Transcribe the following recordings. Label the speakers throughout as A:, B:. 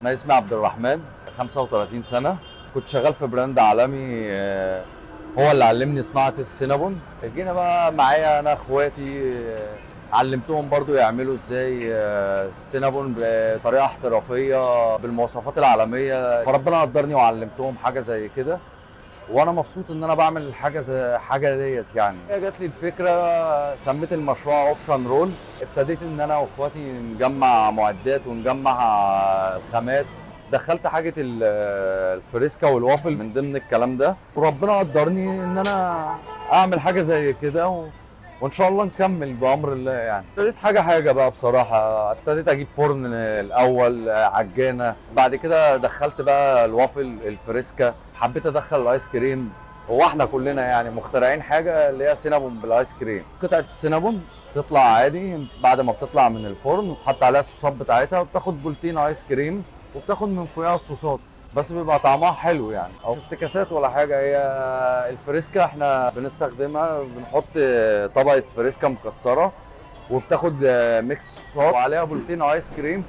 A: أنا اسمي عبد الرحمن، 35 سنة. كنت شغال في براند عالمي، هو اللي علمني صناعة السينابون. جينا بقى معايا أنا إخواتي، علمتهم برضو يعملوا إزاي السينابون بطريقة احترافية بالمواصفات العالمية، فربنا قدرني وعلمتهم حاجة زي كده. وانا مبسوط ان انا بعمل الحاجه زي حاجه ديت. يعني جات لي الفكره، سميت المشروع اوبشن رول. ابتديت ان انا واخواتي نجمع معدات ونجمع الخامات. دخلت حاجه الفريسكا والوافل من ضمن الكلام ده، وربنا قدرني ان انا اعمل حاجه زي كده وان شاء الله نكمل بامر الله. يعني ابتديت حاجه حاجه بقى بصراحه. ابتديت اجيب فرن الاول، عجانه، بعد كده دخلت بقى الوافل الفريسكا، حبيت ادخل الايس كريم. هو احنا كلنا يعني مخترعين حاجه اللي هي سينابون بالايس كريم. قطعه السينابون تطلع عادي، بعد ما بتطلع من الفرن وتحط عليها الصوصات بتاعتها، وبتاخد بولتين ايس كريم وبتاخد من فوقها الصوصات، بس بيبقى طعمها حلو يعني. او افتكاسات ولا حاجه. هي الفريسكا احنا بنستخدمها، بنحط طبقه فريسكا مكسره، وبتاخد ميكس صوص وعليها بولتين ايس كريم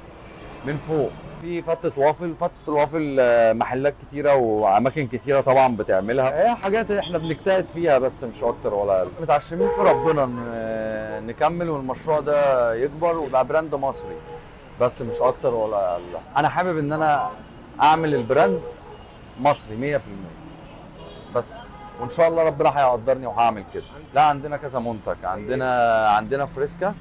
A: من فوق. في فتة وافل. فتة الوافل محلات كتيرة وأماكن كتيرة طبعا بتعملها. هي حاجات احنا بنجتهد فيها بس مش أكتر ولا أقل. متعشمين في ربنا نكمل والمشروع ده يكبر ويبقى براند مصري، بس مش أكتر ولا أقل. أنا حابب إن أنا أعمل البراند مصري 100%، بس وإن شاء الله ربنا هيقدرني وهعمل كده. لا، عندنا كذا منتج. عندنا فريسكا.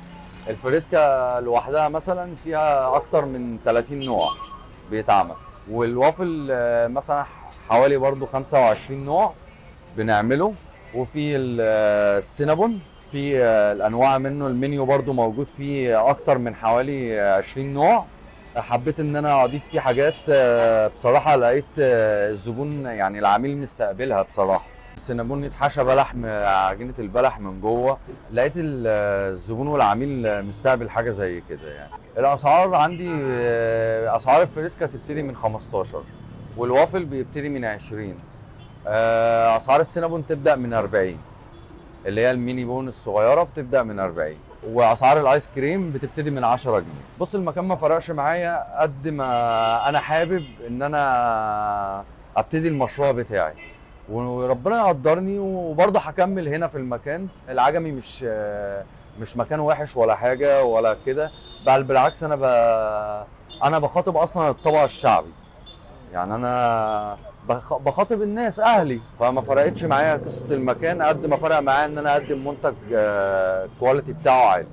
A: الفريسكا لوحدها مثلا فيها اكتر من 30 نوع بيتعمل، والوافل مثلا حوالي برضو 25 نوع بنعمله. وفي السينابون في الانواع منه، المنيو برضو موجود فيه اكتر من حوالي 20 نوع. حبيت ان انا اضيف فيه حاجات، بصراحة لقيت الزبون يعني العميل مستقبلها بصراحة. السينابون يتحشى بلح، عجينة البلح من جوه. لقيت الزبون والعميل مستقبل حاجة زي كده. يعني الأسعار عندي، أسعار الفريسكا تبتدي من 15، والوافل بيبتدي من 20. أسعار السينابون تبدأ من 40، اللي هي الميني بون الصغيرة بتبدأ من 40. وأسعار الآيس كريم بتبتدي من 10 جنيه. بص، المكان ما فرقش معايا قد ما أنا حابب إن أنا أبتدي المشروع بتاعي، وربنا يقدرني وبرضه هكمل هنا في المكان. العجمي مش مكان وحش ولا حاجه ولا كده، بل بالعكس. انا بخاطب اصلا الطبقه الشعبي. يعني انا بخاطب الناس اهلي، فما فرقتش معايا قصه المكان قد ما فرق معايا ان انا اقدم منتج كواليتي بتاعه عالي.